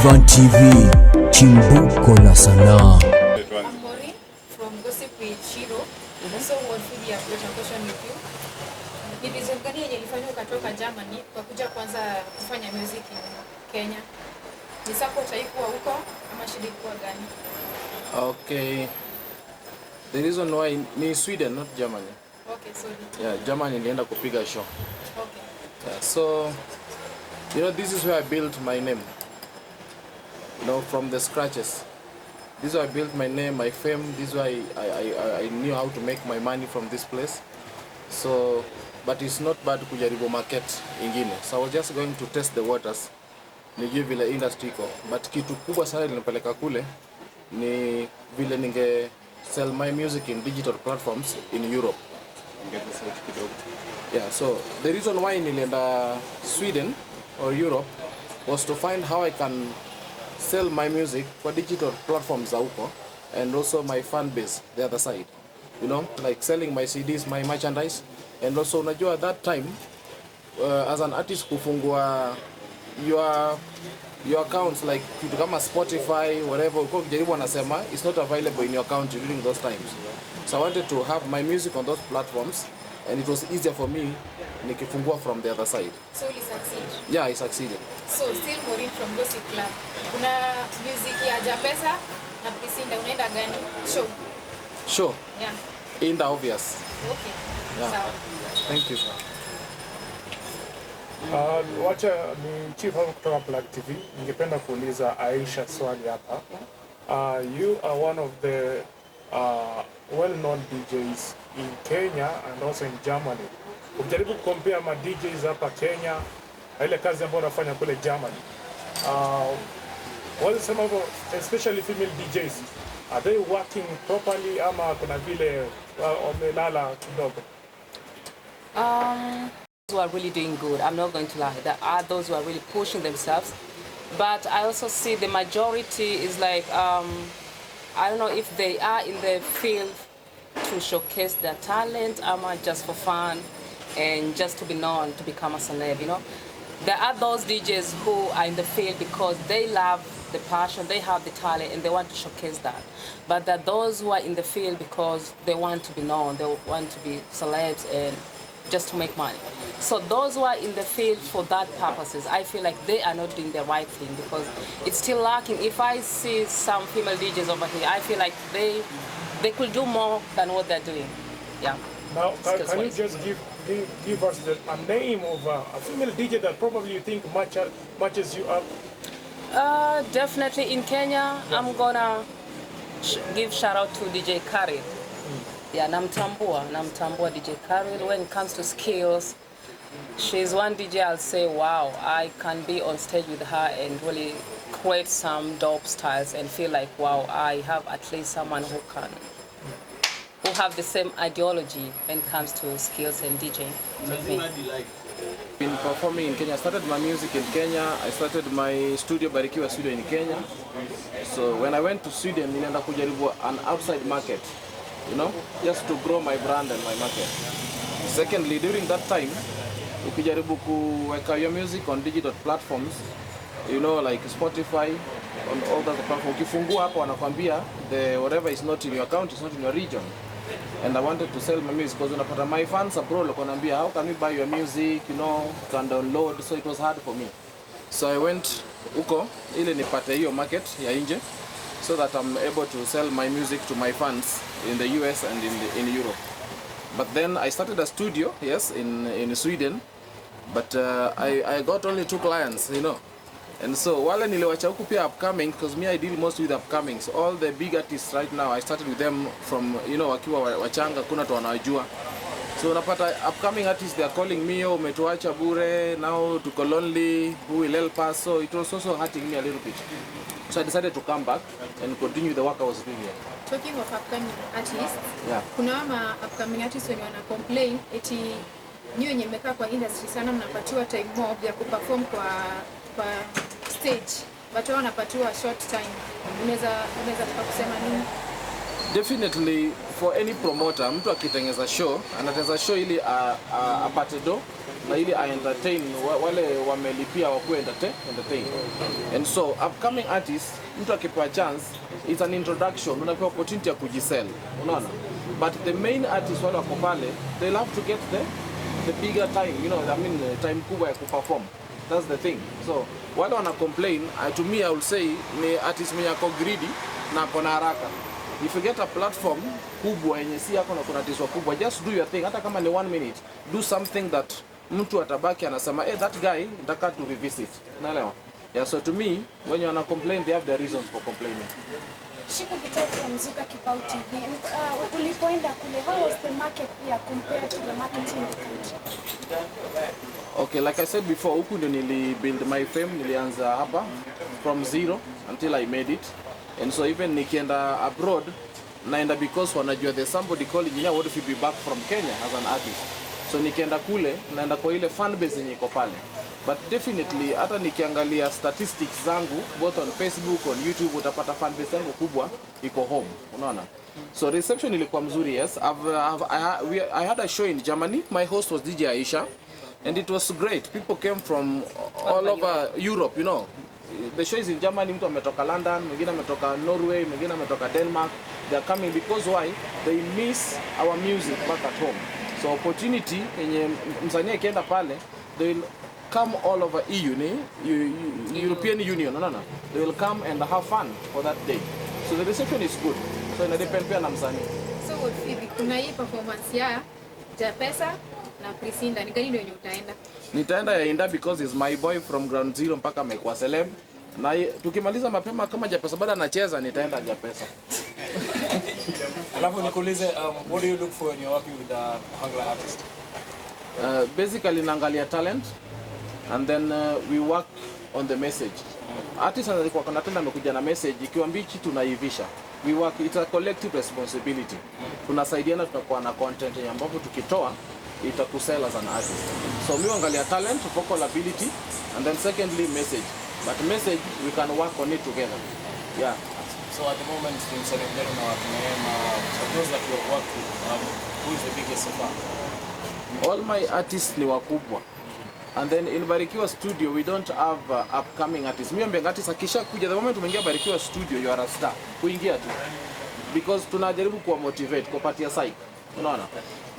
Ivan TV, chimbuko la sanaa. From Gossip with Shiro. So what Fibi approach and question with you? Ni reason gani yenye ilifanya ukatoka Germany kwa kuja kwanza kufanya music in Kenya? Ni support haikuwa huko ama shida ilikuwa gani? Okay. The reason why ni Sweden, not Germany. Okay, sorry. Yeah, Germany nilienda kupiga show. Okay. Yeah, so this is where I built my name. From the scratches. This is where I built my name, my fame. This is why I knew how to make my money from this place. So, but it's not bad kujaribu market ingine. So I was just going to test the waters. Nijue vile industry iko. But kitu kubwa sana ilinipeleka kule ni vile ninge sell my music in digital platforms in Europe. Yeah, so the reason why nilienda Sweden or Europe was to find how I can sell my music for digital platforms huko, and also my fan base the other side, like selling my CDs, my merchandise. And also unajua at that time as an artist kufungua your accounts like kitu kama Spotify, whatever uko kijaribu wanasema it's not available in your account during those times. So I wanted to have my music on those platforms, and it was easier for me nikifungua from the other side. So you succeed? Yeah, I succeeded. So still Maureen from Gossip Club. Kuna music ya Japesa na Pisinda unaenda gani? Show? Yeah. INDAH obvious. Okay. Yeah. Sawa. Thank you. Wacha ni Chief hapo kutoka Plug TV. Ningependa kuuliza Aisha swali hapa. You are one of the well-known DJs in Kenya and also in Germany. Ukijaribu compare ma DJs hapa Kenya na ile kazi ambayo unafanya kule Germany, what is some of especially female DJs, are they working properly ama kuna vile wamelala kidogo? Who are really doing good. I'm not going to lie. There are those who are really pushing themselves, but I also see the majority is like I don't know if they are in the field to showcase their talent, or just for fun and just to be known, to become a celeb. There are those DJs who are in the field because they love the passion, they have the talent, and they want to showcase that. But there are those who are in the field because they want to be known, they want to be celebs and just to make money. So those who are in the field for that purposes, I feel like they are not doing the right thing because it's still lacking. If I see some female DJs over here, I feel like they could do more than what they're doing. Yeah. Now, can you just give us a name of a female DJ that probably you think matches you up? Definitely in Kenya, yeah. I'm gonna give shout out to DJ Khaled. Yeah, namtambua DJ Khaled. When it comes to skills, she's one DJ I'll say, wow, I can be on stage with her and really create some dope styles and feel like, wow, I have at least someone who have the same ideology when it comes to skills and DJing. Been performing in Kenya. I started my music in Kenya. I started my studio Barikiwa studio in Kenya. So when I went to Sweden, nilienda kujaribu an outside market, just to grow my brand and my market. Secondly, during that time, ukijaribu kuweka your music on digital platforms, like Spotify, on all that platforms, ukifungua hapo wanakwambia whatever is not in your account is not in your region. And I wanted to sell my music because unapata my fans abroad wakanambia, how can we buy your music, can download, so it was hard for me. So I went huko ili nipate hiyo market ya nje so that I'm able to sell my music to my fans in the US and in Europe. But then I started a studio, yes, in Sweden, but I got only 2 clients, And so wale niliwacha huku pia upcoming, because me I deal mostly with upcoming. So all the big artists right now, I started with them from, wakiwa wachanga, kuna tu wanajua. So unapata upcoming artists, they are calling me, umetuacha bure, now tuko lonely, who will help us? So it was also hurting me a little bit. So I decided to come back and continue the work I was doing here. Talking of upcoming artists, yeah. Kuna wama upcoming artists when wana complain eti nyo yenye mmekaa kwa industry sana mnapatiwa time mob ya kuperform kwa stage, but wanapatiwa short time. Unaweza kusema nini? Definitely for any promoter, mtu akitengeza show, anatengeza show ili apate do na ili entertain wale wamelipia wakuwe entertain. And so upcoming artists, mtu akipewa chance, it's an introduction, unapewa opportunity ya kujisell, unaona? But the main artists wale wako pale, they'll have to get the bigger time, you know, I mean time kubwa ya kuperform. That's the thing. So wale wana complain, to me I will say ni artist mwenye ako greedy na ako na haraka. If you get a platform kubwa yenye si yako na kuna artist kubwa, just do your thing. Hata kama ni 1 minute, do something that mtu atabaki anasema, hey, that guy nataka to revisit. Unaelewa? Yeah, so to me, when you wanna complain, they have their reasons for complaining. Shiko kutoka Mzuka Kibao TV. Ulipoenda kule, how was the market here compared to the market in the country? Okay, like I said before, huku ndio build my fame, nilianza hapa from zero until I made it. And so even nikienda abroad, naenda because wanajua there's somebody calling me, what if you be back from Kenya as an artist. So nikienda kule, naenda kwa ile fan base yenye iko pale. But definitely, hata nikiangalia statistics zangu, both on Facebook, on YouTube, utapata fan base yangu kubwa, iko home, unaona? So reception ilikuwa mzuri, yes. I had a show in Germany, my host was DJ Aisher, and it was great. People came from all over Europe, you know. The show is in Germany, mtu ametoka London, mwingine ametoka Norway, mwingine ametoka Denmark. They are coming because why? They miss our music back at home. So opportunity, yenye msanii akienda pale, they will come all over EU, European Union, no. They will come and have fun for that day. So the reception is good. So ina depend pia na msanii. So Woud, Fibi, kuna hii performance ya Japesa na Prisinda, ni gani ndio yenye utaenda? Nitaenda ya INDAH because he's my boy from ground zero mpaka amekuwa celeb. Na tukimaliza mapema kama Japesa bado anacheza, nitaenda Japesa. Alafu nikuulize, what do you look for when you're working with a Hangla artist? Basically naangalia talent and then we work on the message. Artist anakuwa kanatenda amekuja na message, ikiwa mbichi tunaivisha. We work, it's a collective responsibility. Tunasaidiana, tunakuwa na content yenye ambapo tukitoa itakusell as an artist. So we angalia talent, vocal ability, and then secondly message. But message we can work on it together. Yeah. So at the moment in Senegal now, so those that you have worked with, who is the biggest so far? All my artists ni wakubwa. And then in Barikiwa studio we don't have upcoming artists. Mimi ambaye artist akisha kuja, the moment umeingia Barikiwa studio you are a star. Kuingia tu. Because tunajaribu kuwa motivate, kupatia psych. Unaona?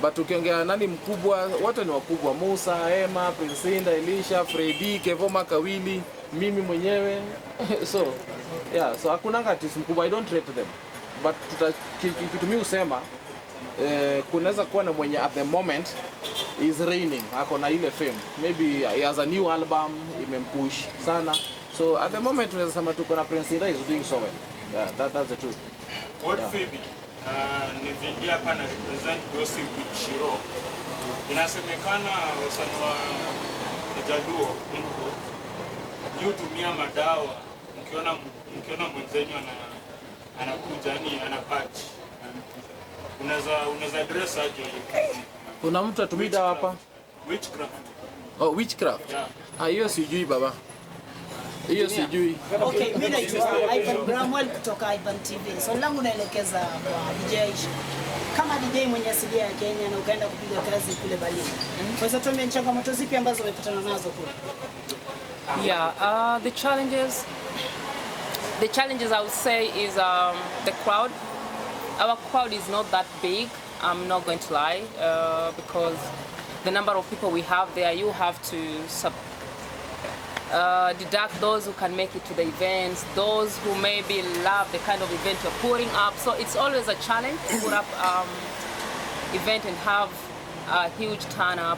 But ukiongea nani mkubwa, wote ni wakubwa. Musa, Emma, Prisinda, Elisha, Freddy, Kevoma Kawili, mimi mwenyewe. So, yeah, so hakuna artist mkubwa, I don't rate them. But kitu mimi usema kunaweza kuwa na mwenye at the moment is reigning, ako na ile fame. Maybe he has a new album, imempush sana. So at the moment tunaweza sema tuko na Prisinda is doing so well. Yeah, that's the truth. What Fibi? Ni hapa na represent Gossip with Shiro. Inasemekana wasanii wa Jaluo hutumia madawa, mkiona mwenzenyu anakuja ni ana patch. Unaweza address aje? Kuna mtu atumia dawa hapa? Witchcraft. Oh, witchcraft. Yeah. Hiyo sijui baba. Hiyo sijui. Okay, mimi naitwa Ivan Bramwell kutoka Ivan TV. Swali langu naelekeza kwa DJ Aisher. Kama DJ mwenye asili ya Kenya na ukaenda kupiga kazi kule Berlin. Kwa sababu tume changamoto zipi ambazo umepatana nazo kule? Yeah, the challenges I would say is the crowd. Our crowd is not that big, I'm not going to lie, because the number of people we have there, you have to deduct those who can make it to the events, those who maybe love the kind of event you're putting up. So it's always a challenge to put up event and have a huge turn up,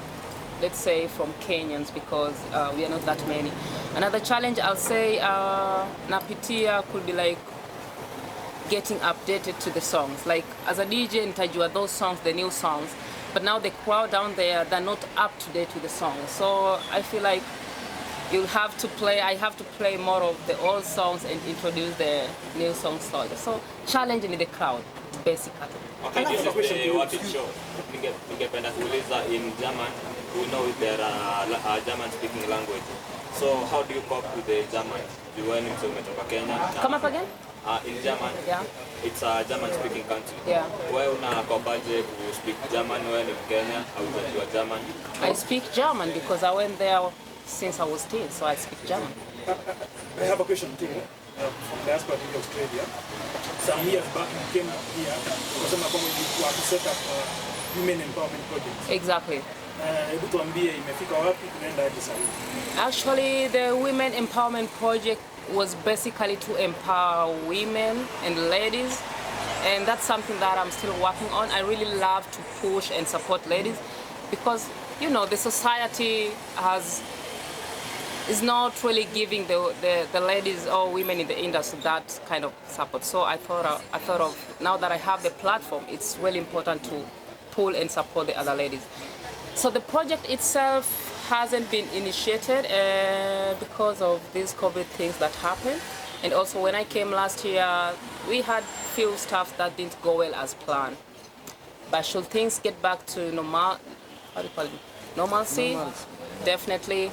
let's say from Kenyans, because we are not that many. Another challenge I'll say, napitia could be like getting updated to the songs. Like as a DJ, nitajua those songs, the new songs, but now the crowd down there, they're not up to date with the songs. So I feel like I have to play more of the old songs and introduce the new songs slowly. So challenging the crowd, basically. Okay, this is the What show. Ningependa kuuliza in German, we know there are German speaking language. So how do you cope with the German? When you umetoka Kenya? Come up again? In German. Yeah. it's a German speaking country. Yeah. Wewe unakopaje ku speak German when in Kenya au unajua German? I speak German because I went there since I was 10, so I speak German. I have a question to you from diaspora in Australia. Some years back you came here because you have to set up women empowerment projects. Exactly. Hebu tuambie imefika wapi tunaenda hadi sasa? Actually, the Women Empowerment Project was basically to empower women and ladies, and that's something that I'm still working on. I really love to push and support ladies because, you know, the society is not really giving the ladies or women in the industry that kind of support. So I thought of now that I have the platform, it's really important to pull and support the other ladies. So the project itself hasn't been initiated because of these COVID things that happened. And also when I came last year, we had few stuff that didn't go well as planned. But should things get back to normalcy, definitely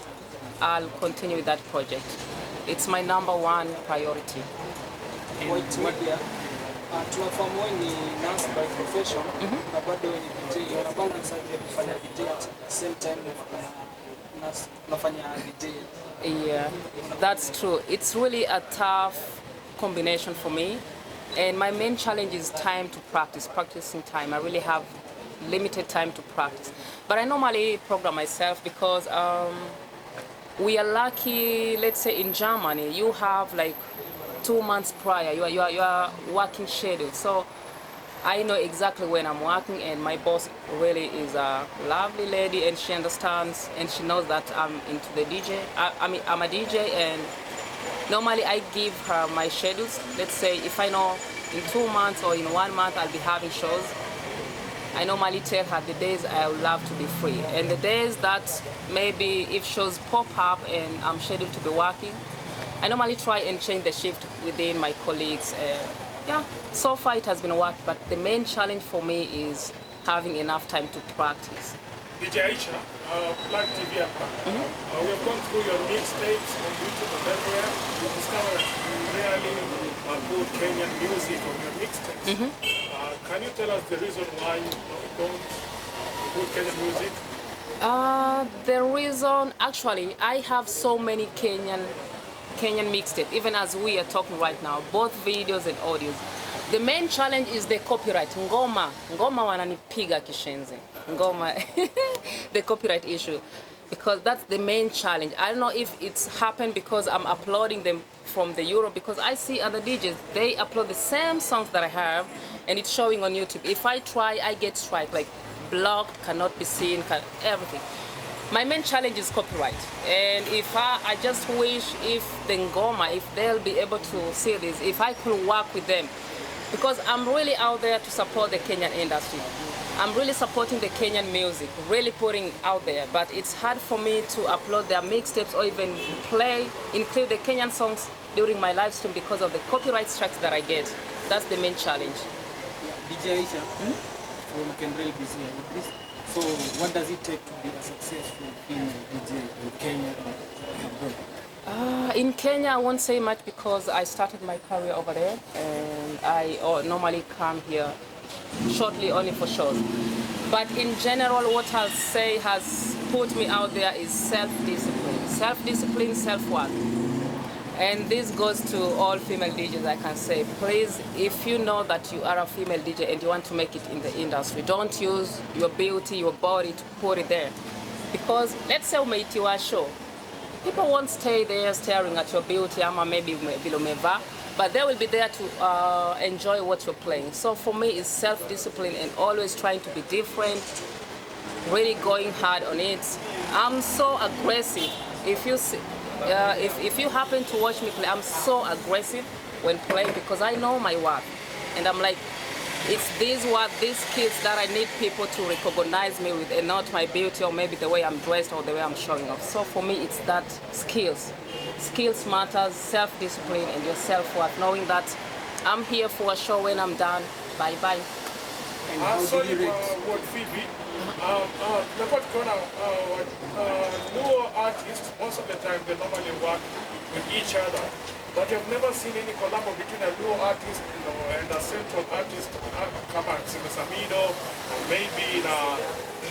I'll continue with that project. It's my #1 priority. White media, tunafahamu wewe ni nurse by profession, na bado ni DJ, una balance aje kufanya DJ at the same time unafanya DJ? Yeah, that's true. It's really a tough combination for me. And my main challenge is time to practicing time. I really have limited time to practice. But I normally program myself because we are lucky, let's say in Germany, you have like 2 months prior, your working schedule. So I know exactly when I'm working, and my boss really is a lovely lady, and she understands, and she knows that I'm into the DJ. I'm a DJ, and normally I give her my schedules. Let's say if I know in 2 months or in 1 month I'll be having shows, I normally tell her the days I would love to be free. And the days that maybe if shows pop up and I'm scheduled to be working, I normally try and change the shift within my colleagues. Yeah, so far it has been work, but the main challenge for me is having enough time to practice. DJ Aisher, Black TV Appa. We have gone through your mixtapes on YouTube and everywhere. We discovered that you rarely put Kenyan music on your mixtapes. Can you tell us the reason why you don't put Kenyan music? The reason, actually, I have so many Kenyan mixtape, even as we are talking right now, both videos and audios. The main challenge is the copyright. Ngoma wananipiga kishenzi. Ngoma, the copyright issue, because that's the main challenge. I don't know if it's happened because I'm uploading them from the Europe, because I see other DJs, they upload the same songs that I have, and it's showing on YouTube. If I try, I get strike, like blocked, cannot be seen, everything. My main challenge is copyright, and if I just wish if the Ngoma, if they'll be able to see this, if I could work with them, because I'm really out there to support the Kenyan industry. I'm really supporting the Kenyan music, really putting out there, but it's hard for me to upload their mixtapes or even include the Kenyan songs during my live stream because of the copyright strikes that I get. That's the main challenge. DJ Aisher, from Kendrell Business. So what does it take to be a successful female DJ in Kenya and abroad? In Kenya, I won't say much because I started my career over there, and I normally come here shortly only for shows. But in general, what I'll say has put me out there is self-discipline. Self-discipline, self-work. And this goes to all female DJs, I can say. Please, if you know that you are a female DJ and you want to make it in the industry, don't use your beauty, your body to put it there. Because let's say umeitiwa show, people won't stay there staring at your beauty, ama maybe umeva, but they will be there to enjoy what you're playing. So for me, it's self-discipline and always trying to be different, really going hard on it. I'm so aggressive. If you see, if you happen to watch me play, I'm so aggressive when playing because I know my work, and I'm like, it's these skills that I need people to recognize me with, and not my beauty or maybe the way I'm dressed or the way I'm showing off. So for me, it's that skills. Skills matters, self-discipline, and your self-worth, knowing that I'm here for a show. When I'm done, bye-bye. Sorry, what Fibi. Tumekuwa tukiona Luo artists, most of the time they normally work with each other. but you've never seen any collab between a Luo artist, and a Central artist, kama Samido, or maybe na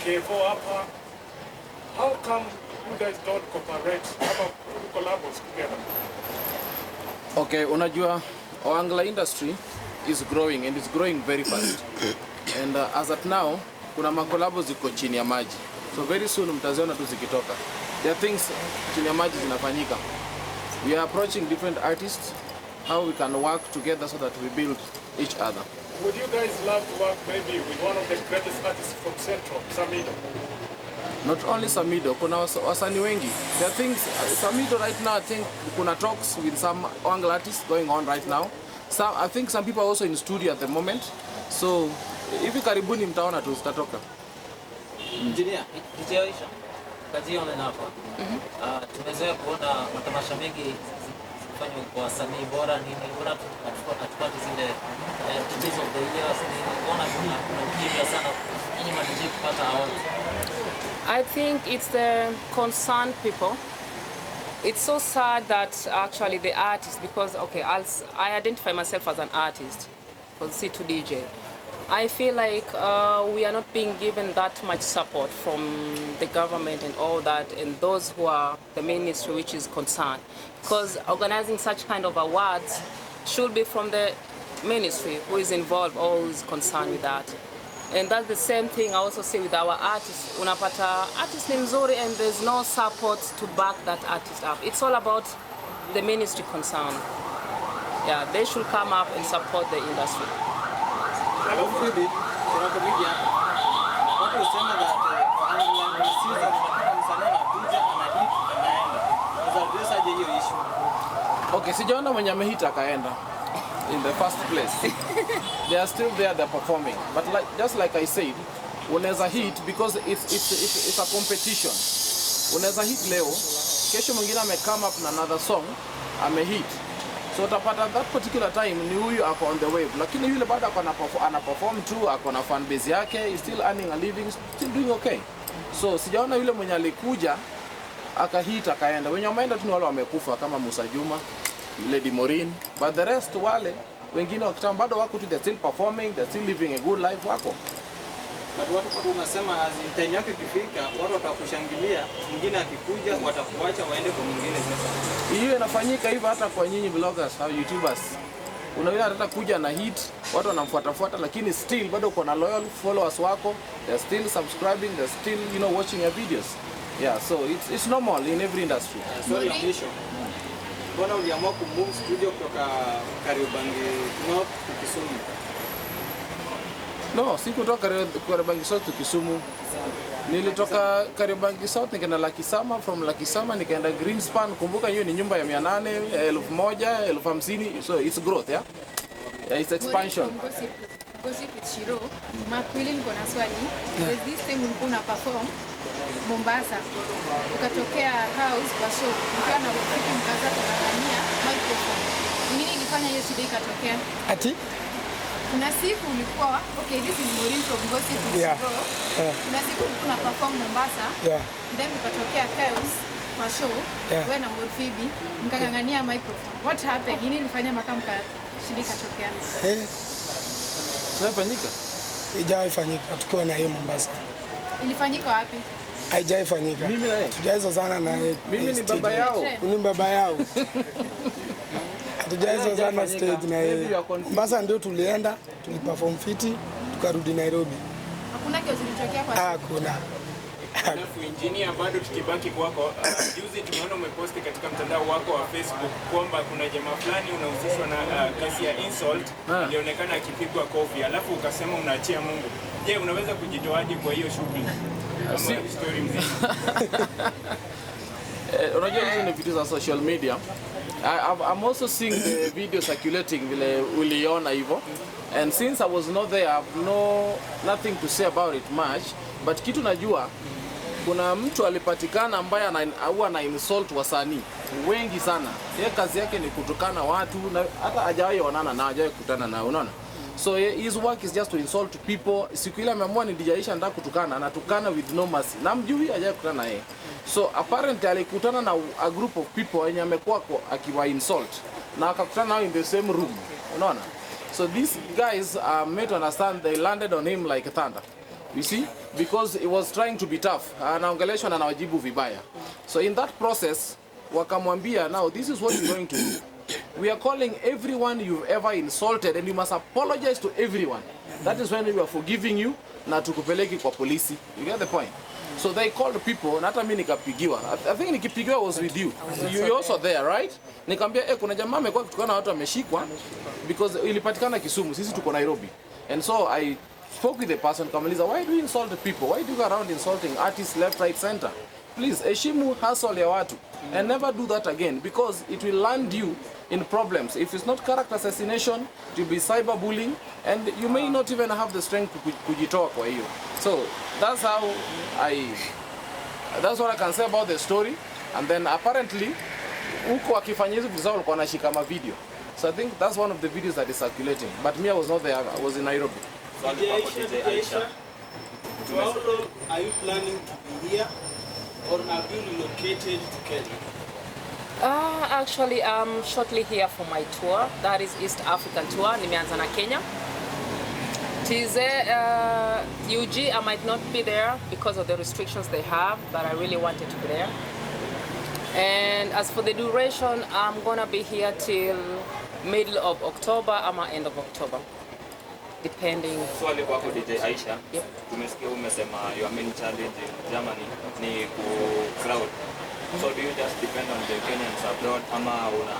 Kevo hapa. How come you guys don't cooperate? How collabs together? Okay, unajua Angla industry is growing and it's growing very fast. And as at now, kuna makolabo ziko chini ya maji. So very soon mtaziona tu zikitoka. There are things chini ya maji zinafanyika. We are approaching different artists, how we can work together so that we build each other. Would you guys love to work maybe with one of the greatest artists from Central, Samido? Not only Samido, kuna wasanii wengi. There are things, Samido right now, I think kuna talks with some Angla artists going on right now. I think some people are also in studio at the moment. So, hivi karibuni mtaona tu zitatoka. Engineer, DJ Aisher, kazi yao hapa. Tumezoea kuona matamasha mengi zifanywa kwa wasanii bora nini, bora hatupati zile DJs of the year, kuona kuna mjibia sana nyinyi ma DJ kupata award. I think it's the concerned people. It's so sad that actually the artists, because okay, I identify myself as an artist, because C2 DJ. I feel like we are not being given that much support from the government and all that, and those who are the ministry which is concerned. Because organizing such kind of awards should be from the ministry who is involved or who is concerned with that. And that's the same thing I also say with our artists. Unapata artist ni mzuri and there's no support to back that artist up. It's all about the ministry concerned. Yeah, they should come up and support the industry. Hello, Fibi. Watu husema that Angla season msanii anakuja anahit anaenda. Sasa address aje hiyo issue? Okay, sijaona mwenye amehit akaenda. In the first place, they are still there, they're performing. But just like I said, unaweza hit because it's a competition. Unaweza hit leo, kesho mwingine come up na another song, amehit. So utapata that particular time ni huyu ako on the wave, lakini yule bado ana perform tu, ako na fan base yake, is still earning a living, still doing okay. So sijaona yule mwenye alikuja akahit akaenda. Wenye wameenda tu ni wale wamekufa kama Musa Juma, Lady Maureen, but the rest wale wengine wakitamba bado wako tu, they're still performing, they're still living a good life wako. But watu unasema time yake ikifika watu watakushangilia, mwingine akikuja watakuacha waende kwa mwingine sasa. Hiyo inafanyika hivyo hata kwa nyinyi bloggers au YouTubers. Unaweza hata kuja na hit, watu wanamfuata lakini still bado uko na loyal followers wako, they're still subscribing, they're still watching your videos. Yeah, so it's normal in every industry. Sorry, mwisho. Mbona uliamua kumove studio kutoka Kariobangi North to Kisumu? No, sikutoka Kariobangi South to Kisumu. Nilitoka Kariobangi South nikaenda Lakisama, from Lakisama nikaenda Greenspan. Kumbuka hiyo ni nyumba ya 800, 1000, 1050. So it's growth, yeah? Yeah, it's expansion. Gossip with Shiro. Makwili niko na swali. There's this time ulikuwa una perform Mombasa. Ukatokea house kwa show. Ukiwa na rafiki mkaza tunangania microphone. Nini ilifanya hiyo shida ikatokea? Ati? Kuna siku ulikuwa, okay, this is Maureen from Gossip with Shiro. Kuna siku ulikuwa una perform Mombasa. Then ukatokea chaos kwa show. Wewe na Fibi mkangangania microphone. What happened? Nini ilifanya makamka shida ikatokea? Inafanyika? Haijaifanyika tukiwa na hiyo Mombasa. Ilifanyika wapi? Haijaifanyika. Mimi na yeye. Tujawezana na mimi ni baba yao. Ni baba yao. Hatujawezana stage na yeye. Mombasa ndio tulienda, tuliperform fiti, tukarudi Nairobi. Hakuna kitu kilitokea kwa hakuna. Alafu engineer, bado tukibaki kwako, juzi tumeona umeposti katika mtandao wako wa Facebook kwamba kuna jamaa fulani unahusishwa na kesi ya insult, ilionekana akipigwa kofi, alafu ukasema unaachia Mungu. Je, unaweza kujitoaje kwa hiyo shughuli? Kama story mzima. Unajua hizo ni vitu za social media. I'm also seeing the video circulating vile uliona hivyo. And since I was not there, I have nothing to say about it much. But kitu najua, kuna mtu alipatikana ambaye ana insult wasanii wengi sana. Yeye kazi yake ni kutukana watu na hata hajawahi onana na hajawahi kukutana na, unaona? So his work is just to insult people. Siku ile ameamua ni DJ Aisher anataka kutukana, anatukana with no mercy. Na mjui hajawahi kukutana naye. So apparently alikutana na a group of people wenye amekuwa akiwa insult. na wakakutana nao in the same room, unaona. So these guys are made to understand they landed on him like thunder, you see, because he was trying to be tough, anaongeleshwa na anawajibu vibaya. So in that process wakamwambia, now this is what you're going to do. We are calling everyone you've ever insulted and you must apologize to everyone. That is when we are forgiving you na tukupeleki kwa polisi. You get the point? So they called people, na hata mimi nikapigiwa. I think nikipigiwa was with you. You also there, right? Nikamwambia kuna jamaa amekuwa kutukana watu ameshikwa because ilipatikana Kisumu, sisi tuko Nairobi. And so I spoke with the person, kamuuliza, why do you insult the people? Why do you go around insulting artists left, right, center? Please, heshimu hustle ya watu and never do that again because it will land you in problems. If it's not character assassination, it will be cyberbullying and you may not even have the strength kujitoa kwa hiyo. So that's what I can say about the story. And then apparently huko akifanya hizo vitu zao walikuwa wanashika ma video. So I think that's one of the videos that is circulating. But me, I was not there. I was in Nairobi. Aisher, so how long are you planning to be here, or have you relocated to Kenya? Actually, I'm shortly here for my tour. That is East African tour. Nimeanza na Kenya. Tize, UG, I might not be there because of the restrictions they have, but I really wanted to be there. And as for the duration, I'm gonna be here till middle of October or end of October, depending. Swali kwako DJ Aisha. Yep. Tumesikia umesema your main challenge in Germany ni crowd. So do you just depend on the Kenyans abroad ama una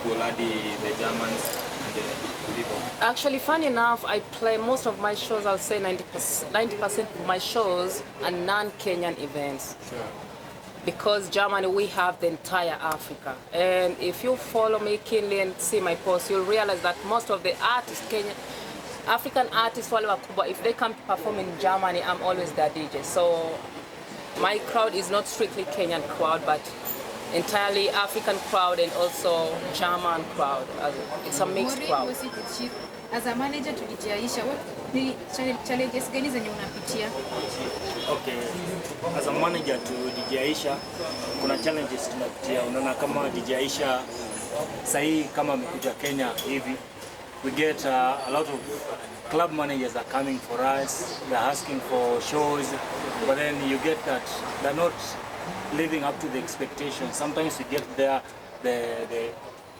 kuladi the Germans and the people? Actually, funny enough, I play most of my shows, I'll say 90% of my shows are non-Kenyan events. Sure. Because Germany, we have the entire Africa. And if you follow me keenly and see my posts, you'll realize that most of the artists, African artists, if they come to perform in Germany, I'm always their DJ. So my crowd is not strictly Kenyan crowd, but entirely African crowd and also German crowd. It's a mixed crowd. As a manager to DJ Aisha, what the challenges gani zenye unapitia? Okay, as a manager to DJ Aisha, kuna challenges tunapitia. Unaona kama DJ Aisha sahi kama amekuja Kenya hivi, we get a lot of club managers are coming for us. They're asking for shows, but then you get that they're not living up to the expectations. Sometimes you get there,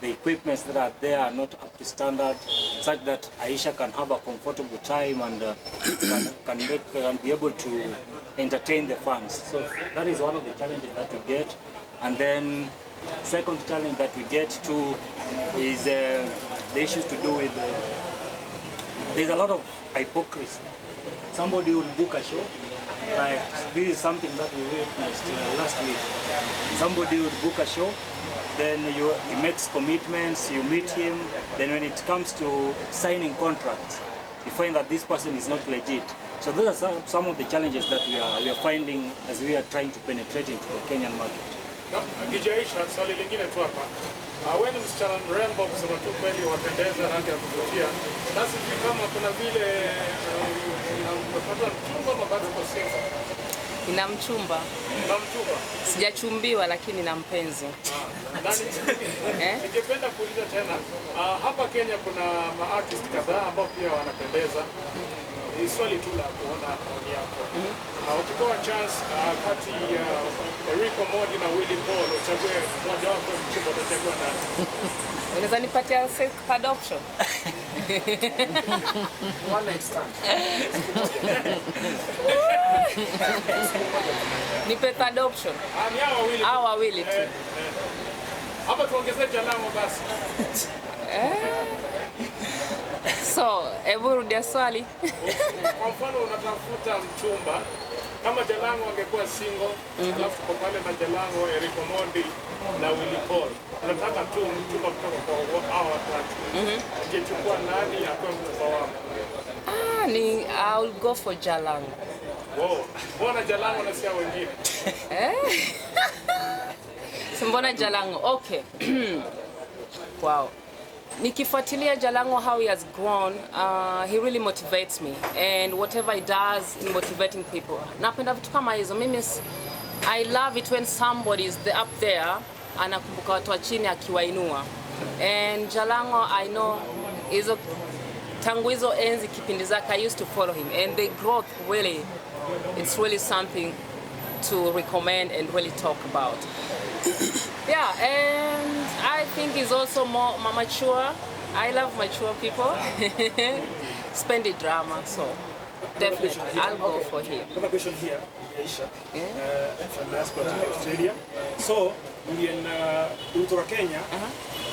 the equipments that are there are not up to standard, such that Aisha can have a comfortable time and can be able to entertain the fans. So that is one of the challenges that we get. And then second challenge that we get too is the issues to do with there's a lot of hypocrisy. Somebody will book a show, like this is something that we witnessed last week. Somebody would book a show, then he makes commitments, you meet him, then when it comes to signing contracts, you find that this person is not legit. So those are some of the challenges that we are finding as we are trying to penetrate into the Kenyan market. DJ Aisha, swali lingine tu hapa. Wewe ni msichana mrembo, kusema tu kweli wapendeza, rangi ya kuvutia. Basi kama kuna vile unapata mchumba ama bado kwa single? Nina mchumba. Na mchumba? Sijachumbiwa lakini na mpenzi. Ningependa kuuliza tena, hapa Kenya kuna ma-artist kadhaa ambao pia wanapendeza. Ni swali tu la kuona maoni yako. Ukipewa chance kati ya Rico Modi na Willy Paul, uchague mmoja wapo mchumba, utachagua nani? Unaweza nipatia self adoption? One next time. Nipe adoption. Ni hao wawili tu. Hapa tuongezee Jalango basi. So, hebu rudia swali. Kwa mfano unatafuta mchumba, kama Jalango angekuwa single, alafu tuko pale na Jalango, Rico Modi na Willy Paul. Unataka tu mchumba kutoka kwa hao watatu. Ungechukua nani akuwe mchumba wako? I'll go for Jalango. Wow. Mbona Jalango na si wengine? Mbona Jalango? Okay. Wow. Nikifuatilia Jalango, how he has grown, he really motivates me, and whatever he does in motivating people. Napenda vitu kama hizo. Mimi I love it when somebody is up there anakumbuka watu wa chini akiwainua. And Jalango, I know, hizo tangu hizo enzi kipindi zake, I used to follow him, and the growth really, it's really something to recommend and really talk about. Yeah, and I think he's also more mature. I love mature people. Splendid drama, so definitely I'll go for him. I have a question here, Aisha, from the diaspora in Australia. So, in Utora Kenya,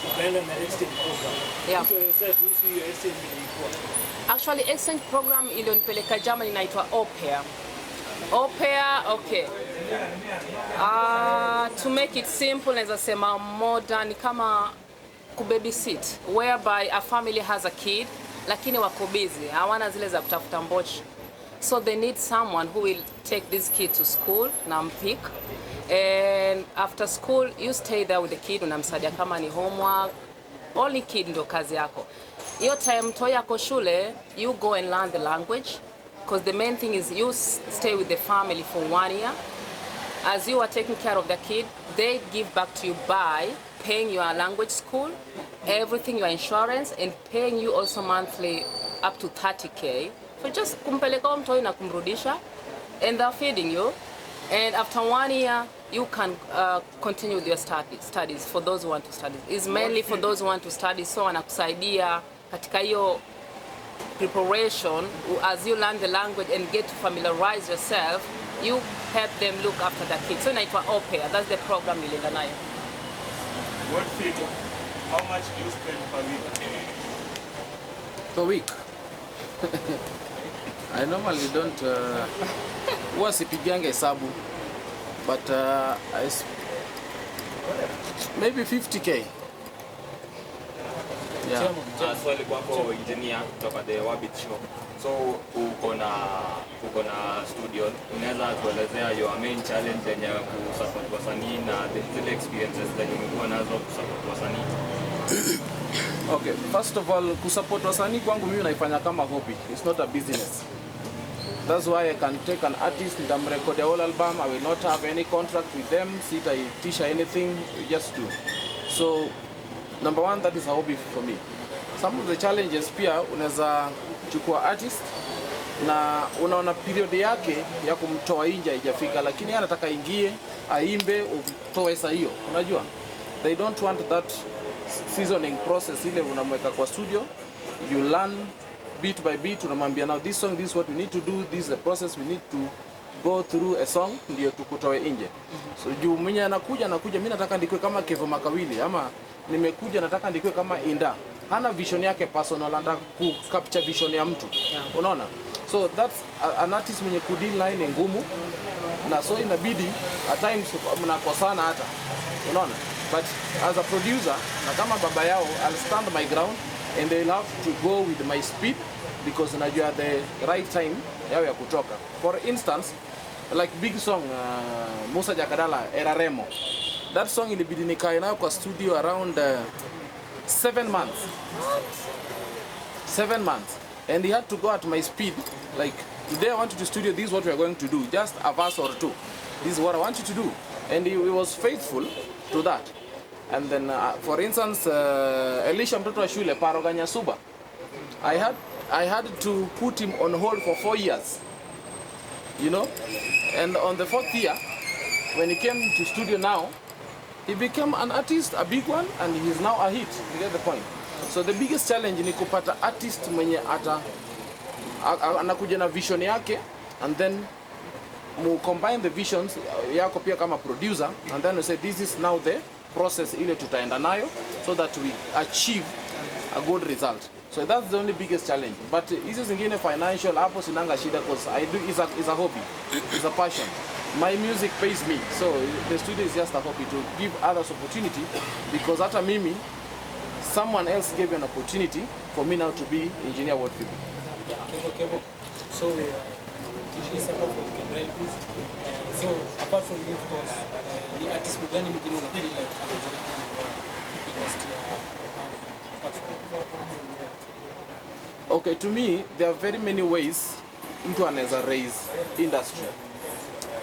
ukaenda na exchange program. Yeah. Kuhusu hiyo exchange ilikuwa. Actually, exchange program ilionipeleka Germany inaitwa au pair. Au pair, okay. To make it simple, naweza sema modern kama kubabysit, whereby a family has a kid, lakini wako busy, hawana zile za kutafuta mbochi. So they need someone who will take this kid to school, na mpick. And after school, you stay there with the kid, unamsaidia kama ni homework. Only kid ndo kazi yako. Hiyo time mtoto yako shule, you go and learn the language. Because the main thing is you stay with the family for 1 year. As you are taking care of the kid, they give back to you by paying your language school, everything, your insurance, and paying you also monthly up to 30K. So just kumpeleka mtoto na kumrudisha, and they're feeding you. And after 1 year, you can continue with your studies for those who want to study. It's mainly for those who want to study, so wanakusaidia katika hiyo preparation. As you learn the language and get to familiarize yourself, you help them look after the kids. So inaitwa au pair. That's the program nilienda nayo. What figure? How much do you spend per week? Per week? I normally don't huwa sipigianga hesabu, but maybe 50K. Yeah. Swali kwako engineer kutoka the Wabit Show. So uko na studio, unaweza kuelezea your main challenge yenye kusupport wasanii na zile experiences zenye umekuwa nazo kusupport wasanii? Okay, first of all, kusupport wasanii kwangu mimi naifanya kama hobby. It's not a business. That's why I can take an artist, nitamrecord the whole album, I will not have any contract with them, sitaitisha anything, we just do. So, number one, that is a hobby for me. Some of the challenges pia, unaweza chukua artist, na unaona period yake ya kumtoa nje haijafika, lakini anataka ingie, aimbe, utoe saa hiyo, unajua? They don't want that seasoning process ile unamweka kwa studio, you learn beat by beat, unamwambia now this song, this is what we need to do, this is the process we need to go through a song, ndio tukutoe nje. So juu mwenye anakuja, mimi nataka ndikwe kama Kevo Makawili, ama nimekuja nataka ndikwe kama INDAH. Hana vision yake personal, anataka kucapture vision ya mtu. Unaona? So that's an artist mwenye kudeal line ni ngumu, na so inabidi at times mnakosana hata. Unaona? But as a producer, na kama baba yao, I'll stand my ground and they'll have to go with my speed because najua the right time yao ya kutoka. For instance, like big song Musa Jakadala, Eraremo. That song ilibidi nikae nayo kwa studio around 7 months. 7 months. And he had to go at my speed. Like, today I want you to studio, this is what we are going to do. Just a verse or two. This is what I want you to do. And he was faithful to that. And then, for instance, Elisha mtoto wa shule, Paroganya Suba. I had to put him on hold for 4 years. You know? And on the 4th year, when he came to studio now, he became an artist, a big one, and he's now a hit. You get the point? So the biggest challenge ni kupata artist mwenye anakuja na vision yake, and then mu combine the visions yako pia kama producer, and then we say this is now the process ile tutaenda nayo so that we achieve a good result. So that's the only biggest challenge. But hizo zingine financial hapo sinanga shida because I do is a hobby. It's a passion. My music pays me. So the studio is just a hobby to give others opportunity because hata mimi someone else gave an opportunity for me now to be engineer Woud Fibi. Kevo. So it's a couple of Kevo. So apart from you, of course, the artist gani mwingine unafeel like okay, to me there are very many ways mtu anaweza raise industry.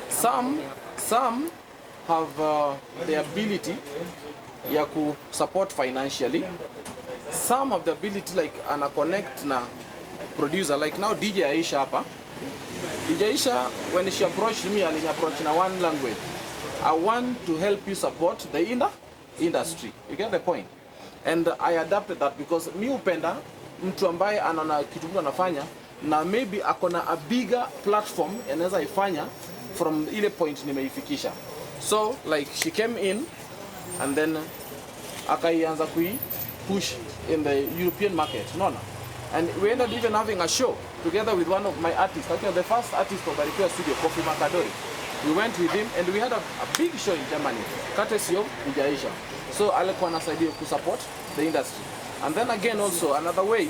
Some have the ability ya ku support financially. Some of the ability like ana connect na producer like now DJ Aisha hapa. DJ Aisha, when she approached me, alini approach na one language. I want to help you support the industry. You get the point? And I adapted that because mi upenda mtu ambaye anaona kitu mtu anafanya na maybe akona a bigger platform anaweza ifanya from ile point nimeifikisha. So like she came in and then akaianza kui push in the European market. No. And we ended even having a show together with one of my artists. Actually, the first artist for Barikiwa Studio, Kofi Makadori. We went with him and we had a big show in Germany, courtesy of DJ Aisha. So alikuwa anasaidia to support the industry. And then again also another way,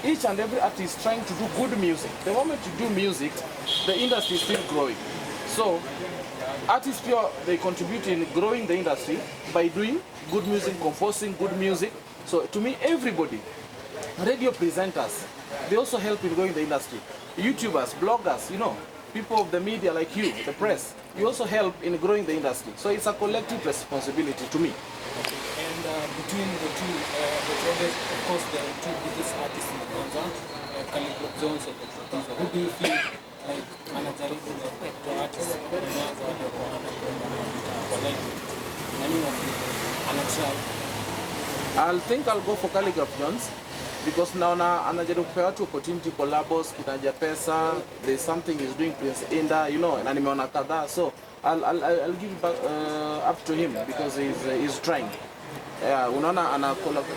each and every artist trying to do good music. The moment you do music, the industry is still growing. So artists here, they contribute in growing the industry by doing good music, composing good music. So to me, everybody, radio presenters, they also help in growing the industry. YouTubers, bloggers, you know, people of the media like you, the press, you also help in growing the industry. So it's a collective responsibility to me. And between the two, of course, the two biggest artists in Kwanza, Calligraph Jones and Octopizzo, who do you feel like anajaribu to artists Kwanza I'll think I'll go for Calligraph Jones because now anajaribu kupea watu opportunity collabos kinaja pesa, there's something he's doing Prince INDAH, you know, na nimeona kadhaa, so I'll give it back, up to him because he's trying. Unaona ana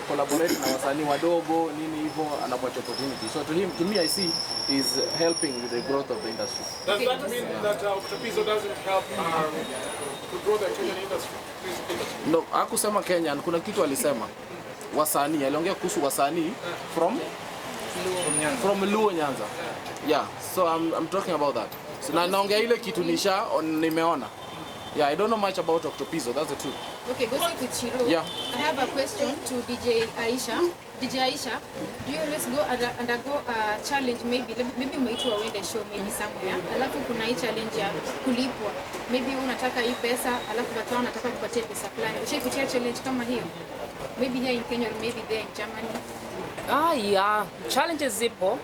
collaborate na wasanii wadogo nini hivyo, anapata opportunity. So to me I see he's helping with the growth of the industry. Does that mean that Octopizzo doesn't help to grow the Kenyan industry? No, hakusema Kenya, kuna kitu alisema wasanii, aliongea kuhusu wasanii from Luo Nyanza. Yeah, so I'm talking about that. So naongea ile kitu nimeona. Yeah, I don't know much about Octopizzo, that's the truth. Okay, Gossip with Shiro. Yeah. I have a question to DJ Aisha. DJ Aisha, do you always go undergo a challenge, maybe umeitwa uende show maybe somewhere, alafu kuna hii challenge ya kulipwa. Maybe unataka hii pesa, alafu watu wanataka kupatia pesa fulani. Ushapitia challenge kama hiyo? Maybe here in Kenya or maybe there in Germany? Yeah, challenges zipo.